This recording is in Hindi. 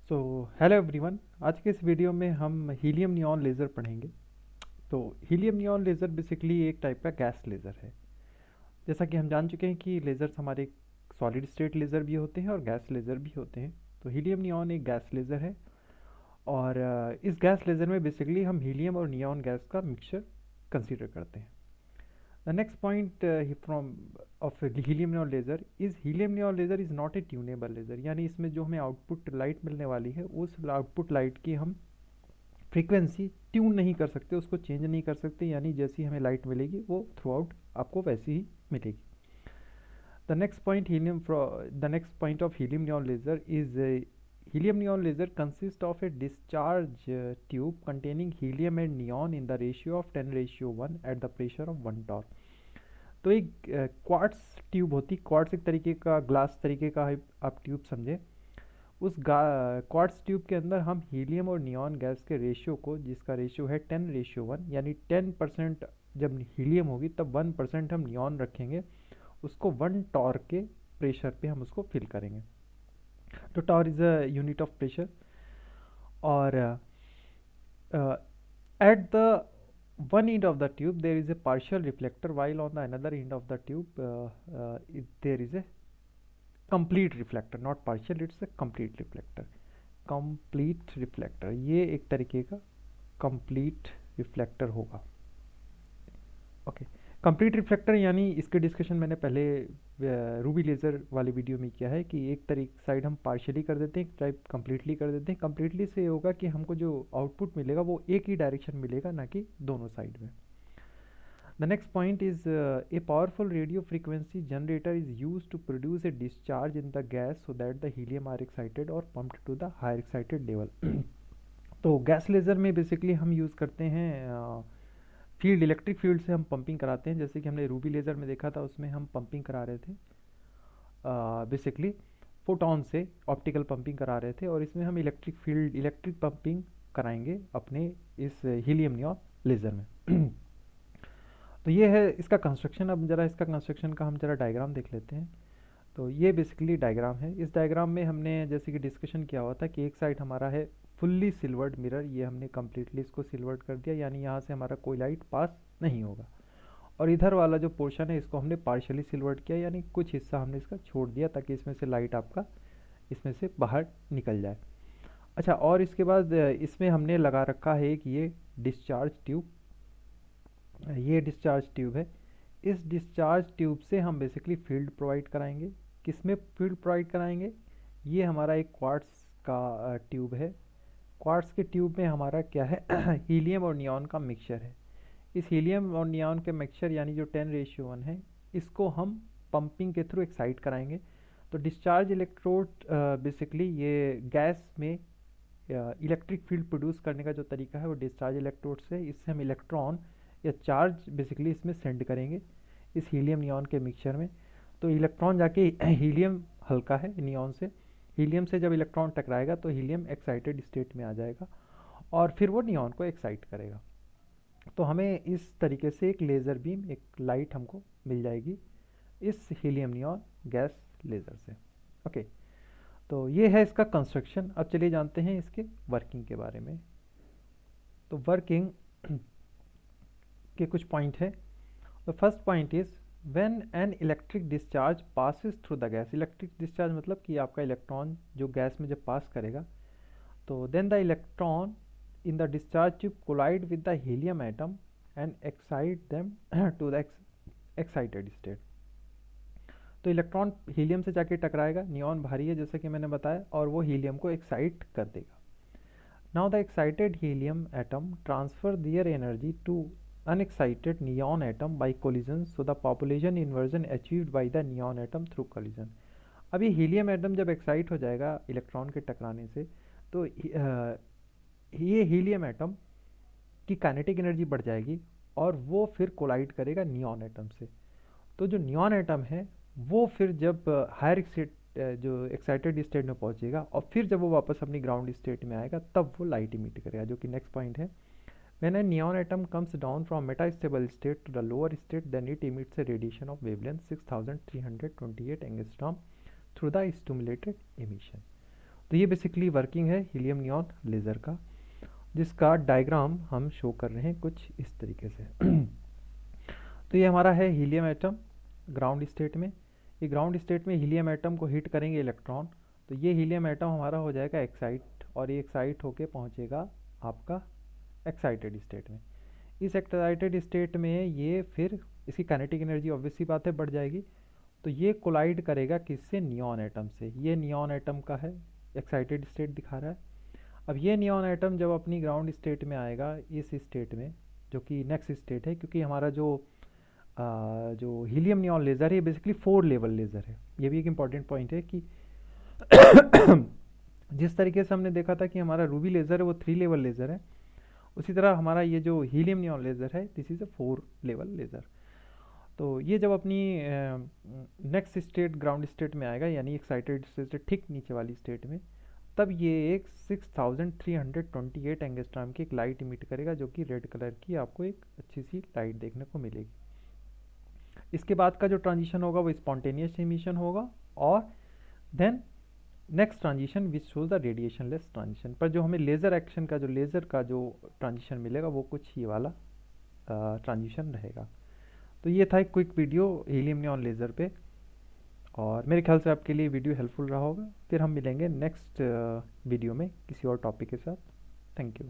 सो हेलो एवरीवन, आज के इस वीडियो में हम हीलियम नियॉन लेज़र पढ़ेंगे। तो हीलियम नियॉन लेज़र बेसिकली एक टाइप का गैस लेज़र है। जैसा कि हम जान चुके हैं कि लेज़र्स हमारे सॉलिड स्टेट लेज़र भी होते हैं और गैस लेज़र भी होते हैं। तो हीलियम नियॉन एक गैस लेज़र है और इस गैस लेज़र में बेसिकली हम हीलियम और नियॉन गैस का मिक्सचर कंसीडर करते हैं। The next point from of helium neon laser is helium neon laser is not a tunable laser, यानी इसमें जो हमें आउटपुट लाइट मिलने वाली है उस आउटपुट लाइट की हम फ्रीक्वेंसी ट्यून नहीं कर सकते, उसको चेंज नहीं कर सकते, यानी जैसी हमें लाइट मिलेगी वो थ्रू आउट आपको वैसी ही मिलेगी। The next point of helium neon laser is helium neon laser consists of a discharge tube containing helium and neon in the ratio of 10:1 at the pressure of 1 torr। तो एक क्वार्ट्स ट्यूब होती, क्वार्ट्स एक तरीके का ग्लास तरीके का आप ट्यूब समझे। उस क्वार्ट्स ट्यूब के अंदर हम हीलियम और नियॉन गैस के रेशियो को, जिसका रेशियो है 10:1, यानी 10% जब हीलियम होगी तब 1% हम नियॉन रखेंगे, उसको 1 टॉर के प्रेशर पे हम उसको फिल करेंगे। तो torr is a unit of pressure. और at the one end of the tube there is a partial reflector, while on the another end of the tube there is a complete reflector, not partial, it's a complete reflector। complete reflector ये एक तरीके का complete reflector होगा। ओके, कंप्लीट रिफ्लेक्टर यानी इसके डिस्कशन मैंने पहले रूबी लेज़र वाले वीडियो में किया है कि एक तरीके साइड हम पार्शियली कर देते हैं, एक टाइप कंप्लीटली कर देते हैं। कंप्लीटली से होगा कि हमको जो आउटपुट मिलेगा वो एक ही डायरेक्शन मिलेगा, ना कि दोनों साइड में। The next point is a powerful radio frequency generator is use to produce a discharge in the gas so that the helium are excited or pumped to the higher excited level. तो गैस लेज़र में बेसिकली हम यूज़ करते हैं फील्ड, इलेक्ट्रिक फील्ड से हम पंपिंग कराते हैं। जैसे कि हमने रूबी लेज़र में देखा था, उसमें हम पंपिंग करा रहे थे बेसिकली फोटॉन से ऑप्टिकल पंपिंग करा रहे थे, और इसमें हम इलेक्ट्रिक फील्ड, इलेक्ट्रिक पंपिंग कराएंगे अपने इस हीलियम नियॉन लेज़र में। तो ये है इसका कंस्ट्रक्शन। अब ज़रा इसका कंस्ट्रक्शन का हम ज़रा डायग्राम देख लेते हैं। तो ये बेसिकली डायग्राम है। इस डायग्राम में हमने जैसे कि डिस्कशन किया हुआ था कि एक साइड हमारा है फुल्ली सिल्वर्ड मिरर, ये हमने कम्प्लीटली इसको सिल्वर्ड कर दिया, यानी यहाँ से हमारा कोई लाइट पास नहीं होगा। और इधर वाला जो पोर्शन है इसको हमने पार्शियली सिल्वर्ड किया, यानी कुछ हिस्सा हमने इसका छोड़ दिया ताकि इसमें से लाइट आपका इसमें से बाहर निकल जाए। अच्छा, और इसके बाद इसमें हमने लगा रखा है कि ये डिस्चार्ज ट्यूब, ये डिस्चार्ज ट्यूब है। इस डिस्चार्ज ट्यूब से हम बेसिकली फील्ड प्रोवाइड कराएंगे। किस में फील्ड प्रोवाइड कराएंगे? ये हमारा एक क्वार्ट्स का ट्यूब है। क्वार्ट्स के ट्यूब में हमारा क्या है? हीलियम और नियॉन का मिक्सचर है। इस हीलियम और नियॉन के मिक्सचर यानी जो 10:1 है, इसको हम पंपिंग के थ्रू एक्साइट कराएंगे। तो डिस्चार्ज इलेक्ट्रोड बेसिकली ये गैस में इलेक्ट्रिक फील्ड प्रोड्यूस करने का जो तरीका है वो डिस्चार्ज इलेक्ट्रोड से, इससे हम इलेक्ट्रॉन या चार्ज बेसिकली इसमें सेंड करेंगे इस हीलियम नियॉन के मिक्सचर में। तो इलेक्ट्रॉन जाके हीलियम हल्का है नियॉन से, हीलियम से जब इलेक्ट्रॉन टकराएगा तो हीलियम एक्साइटेड स्टेट में आ जाएगा और फिर वो नियॉन को एक्साइट करेगा। तो हमें इस तरीके से एक लेज़र बीम, एक लाइट हमको मिल जाएगी इस हीलियम नियॉन गैस लेज़र से। ओके, तो ये है इसका कंस्ट्रक्शन। अब चलिए जानते हैं इसके वर्किंग के बारे में। तो वर्किंग के कुछ पॉइंट है। The first point is when an electric discharge passes through the gas. Electric discharge मतलब कि आपका इलेक्ट्रॉन जो गैस में जब पास करेगा, तो then the electron in the discharge tube collide with the helium atom and excite them to the excited state। तो इलेक्ट्रॉन हीलियम से जाके टकराएगा, नियॉन भारी है जैसे कि मैंने बताया, और वो हीलियम को एक्साइट कर देगा। Now the excited helium atom transfer their energy to unexcited neon atom by collision, so the population inversion achieved by the neon atom through collision. अब ये हीलियम एटम जब एक्साइट हो जाएगा इलेक्ट्रॉन के टकराने से, तो ये हीलियम एटम की काइनेटिक एनर्जी बढ़ जाएगी और वो फिर कोलाइड करेगा नियॉन एटम से। तो जो नियॉन एटम है वो फिर जब हायर जो एक्साइटेड स्टेट में पहुंचेगा और फिर जब वो वापस अपनी ग्राउंड स्टेट में आएगा तब वो लाइट इमिट करेगा, जो कि नेक्स्ट पॉइंट है। When a neon atom comes down from metastable state to the lower state, then it emits a radiation of wavelength 6328 angstrom through the stimulated emission. तो ये बेसिकली वर्किंग है हीलियम नियॉन लेज़र का, जिसका डायग्राम हम शो कर रहे हैं कुछ इस तरीके से। तो ये हमारा है हीलियम एटम ग्राउंड स्टेट में। ये ग्राउंड स्टेट में हीलियम एटम को हिट करेंगे इलेक्ट्रॉन, तो ये हीलियम एटम हमारा हो जाएगा एक्साइट, और ये एक्साइट होके पहुंचेगा आपका एक्साइटेड स्टेट में। इस एक्साइटेड स्टेट में ये फिर इसकी काइनेटिक एनर्जी ऑब्वियस सी बात है बढ़ जाएगी, तो ये कोलाइड करेगा किससे, नियॉन एटम से। ये नियॉन एटम का है एक्साइटेड स्टेट दिखा रहा है। अब ये नियॉन एटम जब अपनी ग्राउंड स्टेट में आएगा इस स्टेट में, जो कि नेक्स्ट स्टेट है, क्योंकि हमारा जो हीलियम नियॉन लेज़र है ये बेसिकली 4 लेवल लेज़र है। ये भी एक इम्पॉर्टेंट पॉइंट है कि जिस तरीके से हमने देखा था कि हमारा रूबी लेज़र है वो 3 लेवल लेज़र है, उसी तरह हमारा ये जो हीलियम नियॉन लेज़र है this is a 4 level laser. तो ये जब अपनी नेक्स्ट स्टेट ग्राउंड स्टेट में आएगा, यानी एक्साइटेड स्टेट से ठीक नीचे वाली स्टेट में, तब ये एक 6328 एंगस्ट्रॉम की एक लाइट इमिट करेगा, जो कि रेड कलर की आपको एक अच्छी सी लाइट देखने को मिलेगी। इसके बाद का जो ट्रांजिशन होगा वो स्पॉन्टेनियस इमिशन होगा, और then next transition which shows the radiationless transition. पर जो हमें लेज़र एक्शन का जो लेज़र का जो ट्रांजिशन मिलेगा वो कुछ ही वाला ट्रांजिशन रहेगा। तो ये था एक quick video helium neon laser पे, और मेरे ख्याल से आपके लिए वीडियो हेल्पफुल रहा होगा। फिर हम मिलेंगे नेक्स्ट वीडियो में किसी और टॉपिक के साथ। Thank you.